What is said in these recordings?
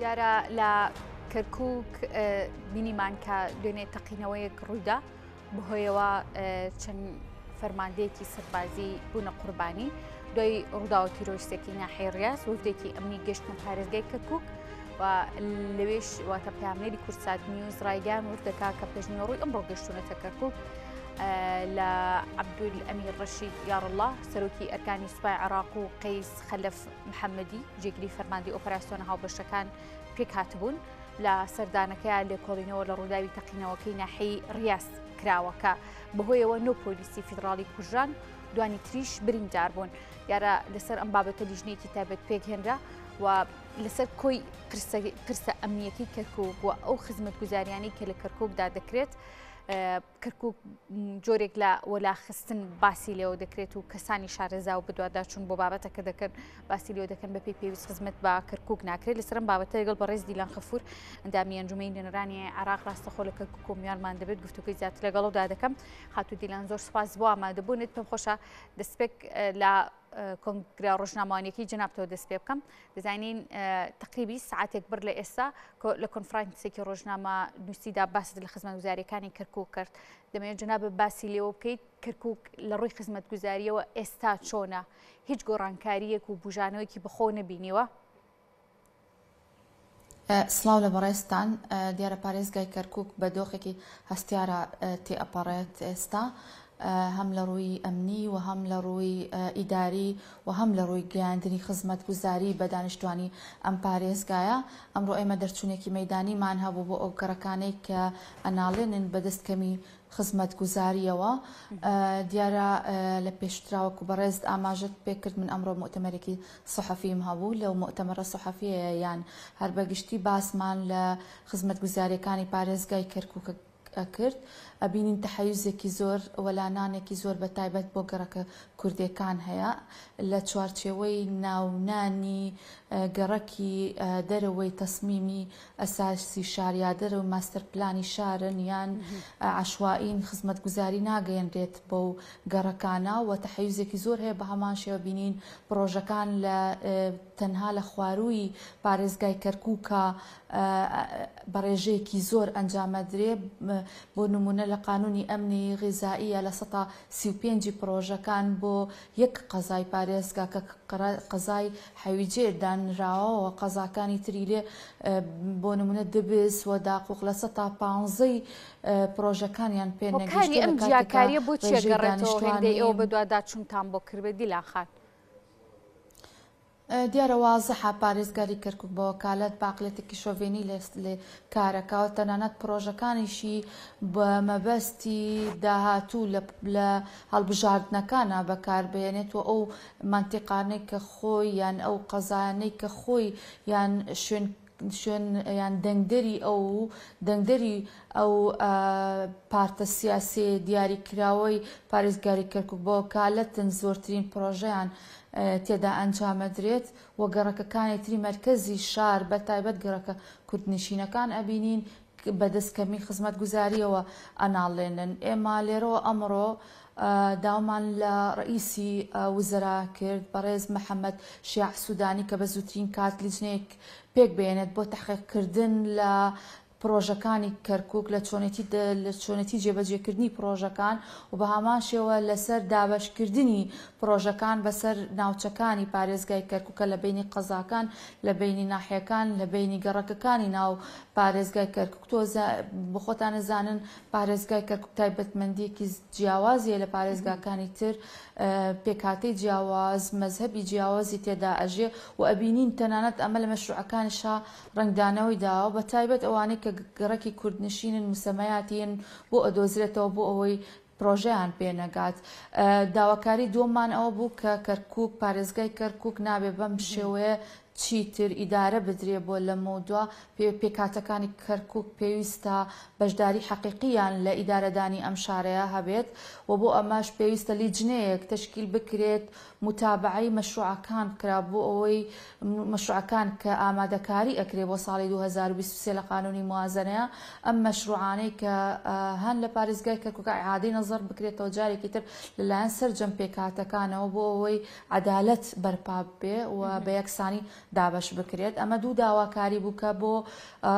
دیارە لە کەرکووک بینیمان کە دوێنێ تەقینەوەیەک ڕوویدا بەهۆیەوە چەند فەرماندەیەکی سەربازی بوونە قوربانی دوای ڕووداوە تیرۆریستێکی ناحیەی ڕیاض وفدێکی ئەمنی گەشتن پارێزگای کەرکووک و لەوێش واتە پامنێری کورسات نیوز ڕایگەیان وردەکا کە پێشنیوەڕووی ئەمڕۆ گەشتونەتە کەرکووک لە عەبدولئەمیر ڕەشید یاڕڵڵا سەرۆکی ئەرکانی سوپای عێراق و قەیس خەلەف محەممەدی جێگیری فەرماندەی ئۆپەراسیۆنە هاوبەشەکان پێک هاتبوون لە سەردانەکەیان لێکۆڵینەوە لە ڕووداوی تەقینەوەکەی ناحیەی ڕیاض کراوەکە بەهۆیەوە نۆ پۆلیسی فیدراڵی کوژران دوانی تریش بریندار بوون دیارە لەسەر ئەم بابەتە لیژنەیەکی تایبەت پێکهێنرا و لەسەر کۆی پرسە ئەمنیەکەی کەرکووک و ئەو خزمەتگوزاریانی کە لە کەرکووکدا دەکرێت کەرکووک جۆرێک لە وەلاخستن باسی لێەوە دەکرێت و کەسانی شارەزا و بەدووادا چوون بۆ بابەتەکە دەکەن باسی لێەوە دەکەن بەپێی پێویست خزمەت بە کەرکووک ناکرێت لەسەرم بابەتە لەگەڵ بەڕێز دیلان خەفور ئەندامی ئەنجومەی نوێنەرانی عێراق ڕاستەخۆ لە کەرکووک و میوانمان دەبێت گفتوگوی زیاتر لەگەڵەوەدا دەکەم خاتو دیلان زۆر سوپاس بۆ ئامادەبوونت پێم خۆشە دەستپێک لە کۆنگرا ڕۆژنامەوانیەکەی جەنابتەوە دەست پێ بکەم دەزانین تقریبی ساعتێک بر لە ئێستا لە کۆنفرانسێکی ڕۆژنامە نووسیدا باست لە خزمەتگوزاریەکانی کەرکووک کرد دەمەوێت جەناب باسی لێوە بکەیت کەرکووک لە ڕووی خزمەتگوزاریەوە ئێستا چۆنە هیچ گۆڕانکاریەک و بژانەوەیکی بەخۆ نەبینیوە سڵاو لە بەڕێستان دیارە پارێزگای کەرکووک بە دۆخێکی هەستیارە تێئەپەڕێت ئێستا هەم لە ڕووی ئەمنی و هەم لە ڕووی ئیداری و هەم لە ڕووی گەیاندنی خزمەتگوزاری بە دانیشتوانی ئەم پارێزگایە ئەمڕۆ ئێمە دەرچوونێکی مەیدانیمان هەبوو بۆ ئەو گەڕەکانەی کە ئەناڵێنن بەدەستکەمی خزمەتگوزاریەوە دیارە لە پێشتراوەکو بەڕێز ئاماژت پێکرد من ئەمڕۆ مؤتەمەرێکی سەحەفیم هەبوو لەو مؤتەمەرە سەحەفیەیە یان هەر بەگشتی باسمان لە خزمەتگوزاریەکانی پارێزگای کەرکووک کرد ئەبینین تەحەیوزێکی زۆر وەلانانێکی زۆر بە تایبەت بۆ گەڕەکە کوردەکان هەیە لە چوارچێوەی ناونانی گەڕەکی دەرەوەی تەسمیمی ئەساسی شاریا دەرەوە ماستەر پلانی شارن یان عەشوائین خزمەتگوزاری ناگەیەنرێت بەو گەڕەکانە و تەحەیوزێکی زۆر هەیە بە هەمان شێوە بینین پرۆژەکان لە تەنها لە خوارووی پارێزگای کەرکووکە بەڕێژەیەکی زۆر ئەنجامەدرێ بۆ نمونە لە قانونی ئەمنی غیزائیە لە 135 پرۆژەکان بۆ یەک قەزای پارێزگا کە قەزای حەویجێر دانراوەوە قەزاکانی تری لێ بۆ نمونە دبس و داقوق لە 115 پرۆژەکانیان پێ نەگەیشتووە ئەم جیاکاریە بۆ چیە گەڕێتەوە هێندەی ئێوە بەدووادا چوونتان بۆ کردبێ دیلان خان دیارە وازەحە پارێزگاری کەرکووک بە وەکالەت باقلێتێکی شۆڤێنی لێ کارەکەوە تەنانەت پرۆژەکانیشی بە مەبەستی داهاتوو لە هەڵبژاردنەکانە بەکاربێنێت و ئەو مانتیقانەی کە خۆی یان ئەو قەزانەی کە خۆی یان شوێن یان دەنگدەری ئەو پارتە سیاسی دیاریکراوەی پارێزگاری کەرکووک بە وەکالەتن زۆرترین پرۆژەیان تێدا ئەنجامەدرێت و گەڕەکەکانی تری مەرکەزی شار بە تایبەت گەڕەکە کوردنشینەکان ئەبینین بەدەستکەمی خزمەتگوزاریەوە ئەناڵێنن ئێمە لێرەوە ئەمڕۆ داومان لە ڕئیسی وزەرا کرد بەڕێز محەممەد شیاع سوودانی کە بە زووترین کات لیژنەیەک پێک بێنێت بۆ تەحقیقکردن لە پرۆژەکانی کەرکووک لە چۆنەتی جێبەجێکردنی پرۆژەکان و بە هەمان شێوە لەسەر دابەشکردنی پرۆژەکان بەسەر ناوچەکانی پارێزگای کەرکووکە لە بینی قەزاکان لە بینی ناحیەکان لە بینی گەڕەکەکانی ناو پارێزگای کەرکووک تۆزە بخۆتان نەزانن پارێزگای کەرکووک تایبەتمەندیەکی جیاوازیە لە پارێزگاکانی تر پێکهاتەی جیاواز مەزهەبی جیاوازی تێدا ئەژێ و ئەبینین تەنانەت ئەمە لە مەشروعەکانیشا ڕنگدانەوەی داوە بە تایبەت ئەوانەی کە گەڕەکی کوردنشینن موسەمەیاتین بۆ ئەدۆزرێتەوە بۆ ئەوەی پرۆژەیان پێنەگات داواکاری دووەممان ئەوە بوو کە کەرکووک پارێزگای کەرکووک نابێ بەم شێوەیە چیتر ئیدارە بدرێ بۆ لە مودووە پێکاتەکانی کەرکووک پێویستە بەشداری حەقیقییان لە ئیدارەدانی ئەم شارەیە هەبێت و بۆ ئەمەش پێویستە لیجنەیەک تەشکیل بکرێت متابعی مەشروعەکان کرا بۆ ئەوەی مەشروعەکان کە ئامادەکاری ئەکرێ بۆ ساڵی 2023 لە قانونی موازنەیە ئەم مەشروعانەی کە هەن لە پارێزگای کەرکووک ئیعادەی نەزەر بکرێتەوە جارێکی تر لەلایەن سەرجەم پێکاتەکانەوە بۆ ئەوەی عەدالەت بەرپا بێ و بە یەکسانی دابش بکرێت ئەمە دوو داواکاری بووکە بۆ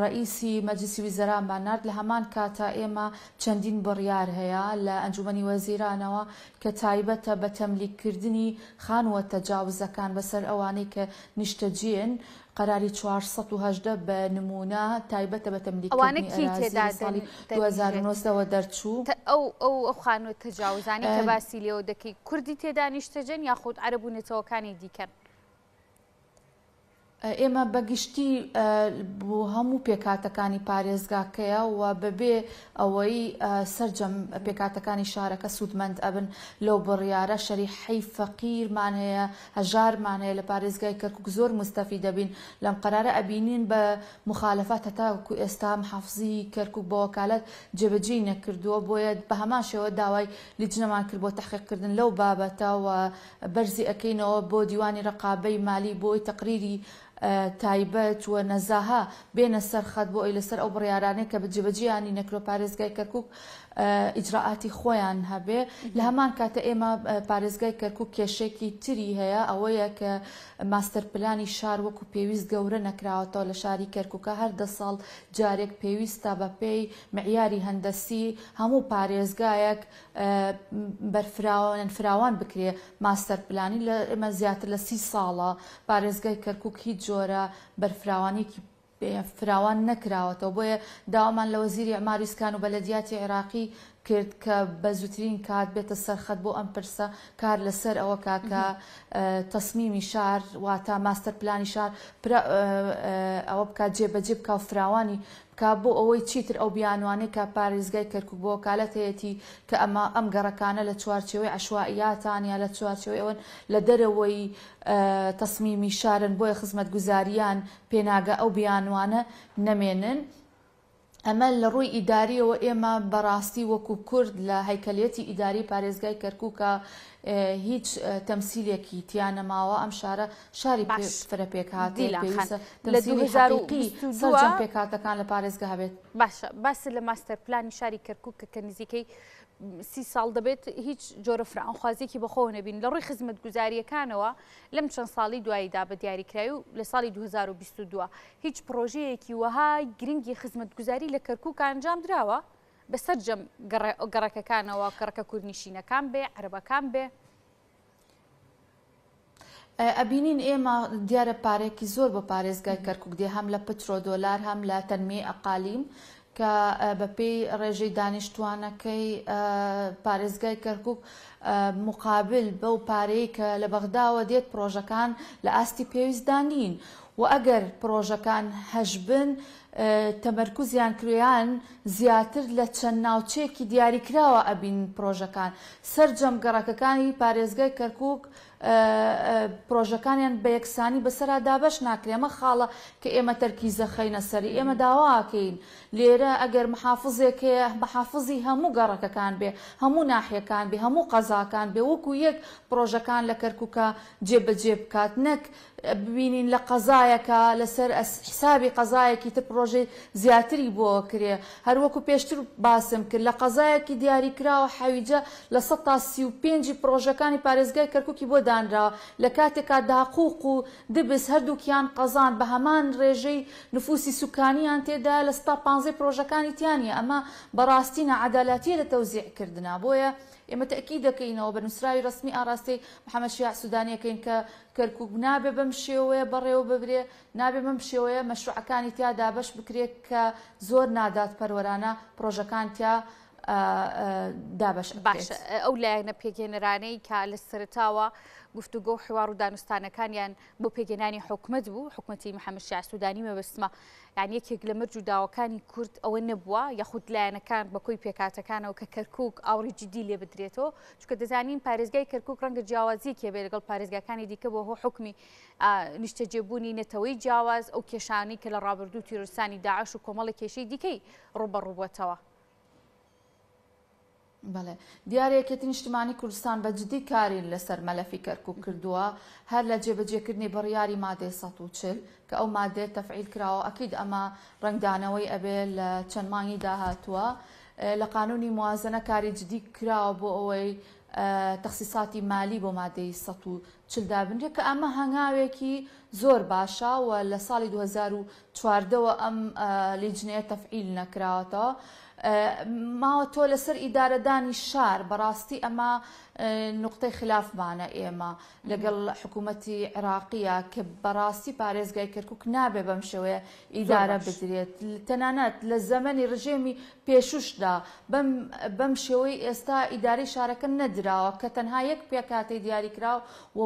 ڕئیسی مەجلیسی ویزەران بانارد لە هەمان کاتا ئێمە چەندین بڕیار هەیە لە ئەنجومەنی وەزیرانەوە کە تایبەتە بە تەملیککردنی خانووە تەجاوزەکان بەسەر ئەوانەی کە نیشتەجێن قەراری 418 بە نمونە تایبەتە بە تەملیککردنی ئەراضی ساڵی 2009ەوە دەرچوو ئەو خانووە تەجاوزانی کە باسی لێەوە دەکەی کوردی تێدا نیشتەجێن یاخود عەرەبوونێتەوەکانی دیکەن ئێمە بەگشتی بۆ هەموو پێکاتەکانی پارێزگاکەیە و بەبێ ئەوەی سەرجەم پێکاتەکانی شارەکە سوودمەند ئەبن لەو بڕیارە شەریحەی فەقیرمان هەیە هەژارمان هەیە لە پارێزگای کەرکووک زۆر مستەفید دەبین لەم قەرارە ئەبینین بە مخالەفات هەتاکو ئێستا محافزی کەرکووک بە وەکالەت جێبەجێی نەکردووە بۆیە بە هەمان شێوە داوای لیجنەمان کرد بۆ تەحقیقکردن لەو بابەتە و بەرزی ئەەکەینەوە بۆ دیوانی ڕقابەی مالی بۆی تەقریری تایبەت و نەزاها بێنە سەرخەت بۆ ئەی لەسەر ئەو بڕیارانەی کە بەجێبەجێیانی نەکرۆ پارێزگای کەرکووک ئیجراعاتی خۆیان هەبێ لە هەمان کاتە ئێمە پارێزگای کەرکووک کێشێکی تری هەیە ئەوەیە کە ماستەر پلانی شار وەکو پێویست گەورە نەکراوەتەوە لە شاری کەرکووکە هەر 10 ساڵ جارێک پێویستە بە پێی معیاری هەندەسی هەموو پارێزگایەک بەرفراوان بکرێ ماستەر پلانی لە ئێمە زیاتر لە 30 ساڵە پارێزگای کەرکووک هیچ جۆرە بەرفراوانێکی فراوان نەکراوەتەوە بۆیە داوامان لە وەزیری ئەماریسکان و بەلەدیاتی عێراقی کرد کە بە زووترین کات بێتە سەرخەت بۆ ئەم پرسە کار لەسەر ئەوە کاکە تەسمیمی شار واتە ماستەر پلانی شار ئەوە بکات جێبەجێ بکە و فراوانی بکە بۆ ئەوەی چیتر ئەو بیانوانەی کە پارێزگای کەرکووک بۆ وەکالەت هەیەتی کە ئەم گەڕەکانە لە چوارچێوەی عەشوائیاتان یا لە چوارچێوەی ئەوەن لە دەرەوەی تەسمیمی شارن بۆیە خزمەتگوزاریان پێناگە ئەو بیانوانە نەمێنن ئەمە لە ڕووی ئیداریەوە ئێمە بەڕاستی وەکو کورد لە هەیکەلێتی ئیداری پارێزگای کەرکووکە هیچ تەمسیلێکی تیان نەماوە ئەم شارە شاری فرە پێکهاتی پێویستە تەمسیلی حەقیقی سەرجەم پێکهاتەکان لە پارێزگا هەبێت. باشە باس لە ماستەر پلانی شاری کەرکووک کە نزیکەی 30 ساڵ دەبێت هیچ جۆرە فراوانخوازیێکی بەخۆ نەبین لە ڕووی خزمەتگوزاریەکانەوە لەم چەند ساڵی دواییدا بە دیاریکراوی و لە ساڵی 2022 هیچ پرۆژەیەکی وەها گرنگی خزمەتگوزاری لە کەرکووک ئەنجام درراوە بەسەر جەم گەڕەکەکانەوە گەڕەکە کوردنشینەکان بێ عەرەبەکان بێ ئەبینین ئێمە دیارە پارێکی زۆر بە پارێزگای کەرکووک دێ هەم لە پترۆ دۆلار هەم لە تەنمێ ئەقالیم کە بەپێی ڕێژەی دانیشتوانەکەی پارێزگای کەرکووک مقابل بەو پارەی کە لە بەغداوە دێت پرۆژەکان لە ئاستی پێویستدا نین و ئەگەر پرۆژەکان هەش بن تەمەرکوزیان کرویان زیاتر لە چەند ناوچەیەکی دیاریکراوە ئەبین پرۆژەکان سەرجەم گەڕەکەکانی پارێزگای کەرکووک پرۆژەکانیان بە یەکسانی بەسەرا دابەش ناکرێ ئەمە خاڵە کە ئێمە تەرکیزە خەینە سەری ئێمە داواکەین لێرە ئەگەر محافزێک هەیە محافزی هەموو گەڕەکەکان بێ هەموو ناحیەکان بێ هەموو قەزاکان بێ وەکو یەک پرۆژەکان لە کەرکووکە جێبەجێ بکات نەک ببینین لە قەزایەکە لەسەر حسابی قەزایەکی تر پرۆژەی زیاتری بۆ کرێ هەروەکو پێشتر باسم کرد لە قەزایەکی دیاریکراوە حەویجە لە 135 پرۆژەکانی پارێزگای کەرکووکی بۆ دانراوە لە کاتێکا داقوق و دبس هەردووکیان قەزان بە هەمان ڕێژەی نفوسی سوکانیان تێدا لە 115 پرۆژەکانی تیانە ئەمە بەڕاستی نەعەدالەتیە لە تەوزیعکردنا بۆیە ئێمە تەکید دەکەینەوە بە نووسراوی ڕسمی ئاڕاستی محەممەد شیاع سوودانیەکەین کە کەرکووک نابێ بەم شێوەیە بەڕێوە ببرێ نابێ بەم شێوەیە مەشروعەکانی تیا دابەش بکرێت کە زۆر نادات پەروەرانە پرۆژەکان تیا دابەش باشە ئەو لایەنە پێگەێنەرانەی کە لە سەرتاوە گفتوگۆ و حوار و دانوستانەکانیان بۆ پێگەێنانی حکومەت بوو حکومەتی محەممەد شیاع سوودانی مەبەستمە یعنی یەکێک لە مەرج و داواکانی کورد ئەوە نەبووە یاخود لایەنەکان بەکۆی پێکاتەکانەوە کە کەرکووک ئاوری جدی لێ بدرێتەوە چونکە دەزانین پارێزگای کەرکووک ڕەنگە جیاوازیەکێ بێ لەگەڵ پارێزگاکانی دیکە بۆ هۆ حکمی نیشتەجێبوونی نەتەوەی جیاواز ئەو کێشانەی کە لە ڕابردوو تیرۆریستانی داعش و کۆمەڵی کێشەی دیکەی ڕوبەڕووبووەتەوە. بەڵێ دیارەیەکێتی نیشتیمانی کوردستان بە جدی کارین لەسەر مەلەفی کەرکووک کردووە هەر لە جێبەجێکردنی بڕیاری مادەی 140 کە ئەو مادێ تەفعیل کراوە ئەکید ئەمە ڕنگدانەوەی ئەبێ لە چەند مانگی داهاتووە لە قانونی موازنە کاری جدی کراوە بۆ ئەوەی تەخسیساتی مالی بۆ مادەی چلدابنرێت کە ئەمە هەنگاوێکی زۆر باشە و لە ساڵی 2014ەوە ئەم لیجنەیە تەفعیل نەکراوەتەوە. ماوە تۆ لەسەر ئیدارەدانی شار بەڕاستی ئەمە نقطەی خلافمانە ئێمە لەگەڵ حکوومەتی عێراقیە کە بەڕاستی پارێزگای کەرکووک نابێ بەم شێوەیە ئیدارە بدرێت. تەنانەت لە زەمەنی ڕژێمی پێشوشدا بەم شێوەی ئێستا ئیدارەی شارەکە نەدراوە کە تەنها یەک پێکاتی دیاریکراوە و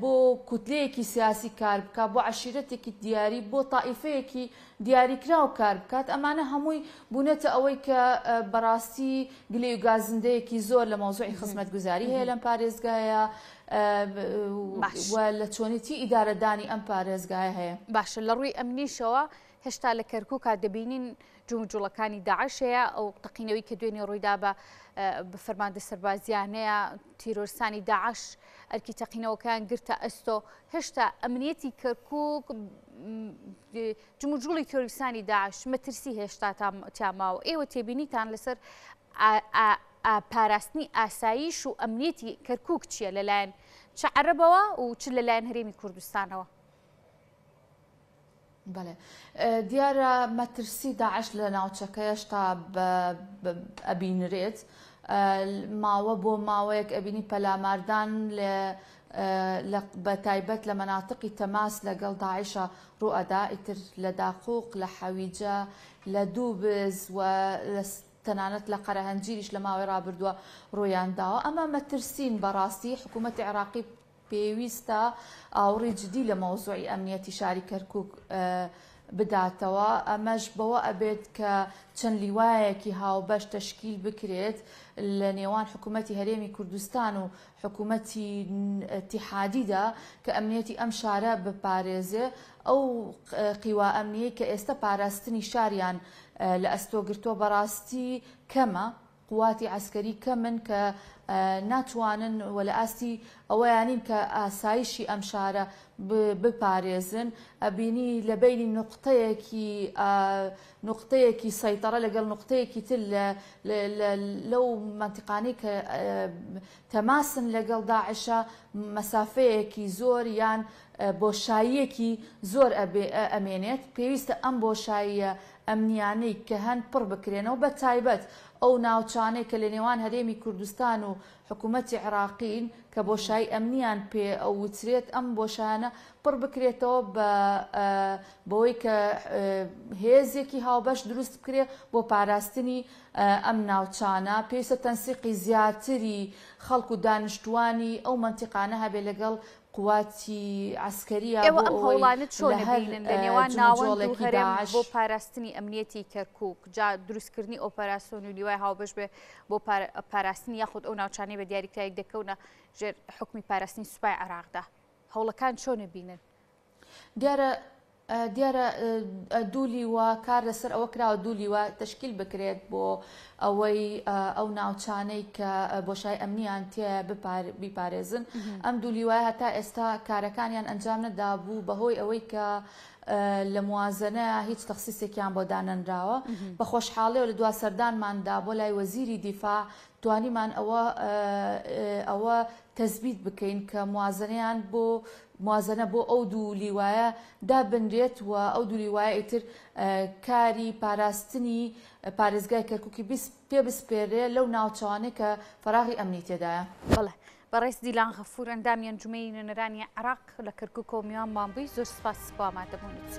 بۆ کوتلەیەکی سیاسی کار بکە، بۆ عەشیرەتێکی دیاری، بۆ تائیفەیەکی دیاریکراو کار بکات. ئەمانە هەمووی بوونێتە ئەوەی کە بەڕاستی گلەی و گازندەیەکی زۆر لە مۆزوعی خزمەتگوزاری هەیە لەم پارێزگایە و لە چۆنیتی ئیدارەدانی ئەم پارێزگایە هەیە. باشە لە ڕووی ئەمنیشەوە هێشتا لە کەرکووکە دەبینین جوڵەکانی داعش هەیە، ئەو تەقینەوەی کە دوێنێ ڕوویدا بە فەرماندە سەربازیانەیە تیرۆرسانی داعش ئەرکی تەقینەوەکان گرتە ئەستۆ. هێشتا ئەمنیەتی کەرکووک جوڵی تیرۆریستانی داعش مەترسی هێشتا تاماوە. ئێوە تێبینیتان لەسەر پاراستنی ئاسایش و ئەمنیەتی کەرکووک چییە لەلایەن چ عەرەبەوە و چ لەلایەن هەرێمی کوردستانەوە؟ بەڵێ دیارە مەترسی داعش لە ناوچەکە هێشتا ئەبینرێت. ماوە بۆ ماوەیەک ئەبینی پەلاماردان بە تایبەت لە مەناتقی تەماس لەگەڵ داعشە ڕوئەدا، ئیتر لە داقوق، لە حەویجە، لە دووبز و تەنانەت لە قەرەهەنجیریش لە ماوەی ڕابردووە ڕۆیانداوە. ئەمە مەترسین بەڕاستی حکوومەتی عێراقی پێویستە ئاوڕێی جدی لە مۆزوعی ئەمنیەتی شاری کەرکووک بداتەوە. ئەمەش بەوە ئەبێت کە چەند لیوایەکی هاوبەش تەشکیل بکرێت لە نێوان حکوومەتی هەرێمی کوردستان و حکوومەتی ئیتیحادیدا کە ئەمنیەتی ئەم شارە بپارێزێ. ئەو قیوا ئەمنیەی کە ئێستا پاراستنی شاریان لە ئەستۆگرتۆ بەڕاستی کەمە، قواتی عسکەری کەمن کە ناتوانن وە لە ئاستی ئەوەیانین کە ئاسایشی ئەم شارە بپارێزن. ئەبینی لە بینی نقطەیەکی سەیطرە لەگەڵ نقطەیەکی تر لەو منتیقانەی کە تەماسن لەگەڵ داعشە مەسافەیەکی زۆر یان بۆشاییەکی زۆر ئەمێنێت. پێویستە ئەم بۆشاییە ئەمنیانەی کە هەن پڕ بکرێنەوە، بە تایبەت ئەو ناوچانەی کە لە نێوان هەرێمی کوردستان و حکوومەتی عێراقین کە بۆشایی ئەمنیان پێ ئەو وترێت، ئەم بۆشایانە پڕ بکرێتەوە بەوەی کە هێزێکی هاوبەش دروست بکرێت بۆ پاراستنی ئەم ناوچانە. پێویستە تەنسیقی زیاتری خەڵک و دانیشتوانی ئەو منتیقانە هەبێ لەگەڵ قواتی عسکەریە. ئێوە ئەم هەوڵانە چۆن بینن لە نێوان ناوەند و هەرێم بۆ پاراستنی ئەمنیەتی کەرکووک؟ جا دروستکردنی ئۆپەراسیۆن و لیوای هاوبەش بێ بۆ پاراستنی یاخود ئەو ناوچانەی بە دیاریکرایەک دەکەونە ژێر حکومی پاراستنی سوپای عێراقدا. هەوڵەکان چۆن بینن؟ دیارە دوولی وە کار لەسەر ئەوە کراوە دوولی وە تەشکیل بکرێت بۆ ئەوەی ئەو ناوچانەی کە بۆشای ئەمنیان تێ بیپارێزن. ئەم دوولی وایە هەتا ئێستا کارەکانیان ئەنجام نەدابوو بەهۆی ئەوەی کە لە موازنە هیچ تەخسیسێکیان بۆ دانەنراوە. بە خۆشحاڵیەوە لە دوا سەردانماندا بۆ لای وەزیری دیفاع توانیمان ئەوە تەزبیت بکەین کە موازنە بۆ ئەو دوو لیوایە دابنرێت و ئەو دوو لیوایە ئیتر کاری پاراستنی پارێزگای کەرکووکی پێ بسپێرێ لەو ناوچوانەی کە فەراغی ئەمنی تێدایە. بەڵێ بەڕێز دیلان غەفوور ئەندامی ئەنجومەی نوێنەرانی عێراق لە کەرکووک و میوانمان بووی. زۆر سپاس بۆ ئامادەبوونیت.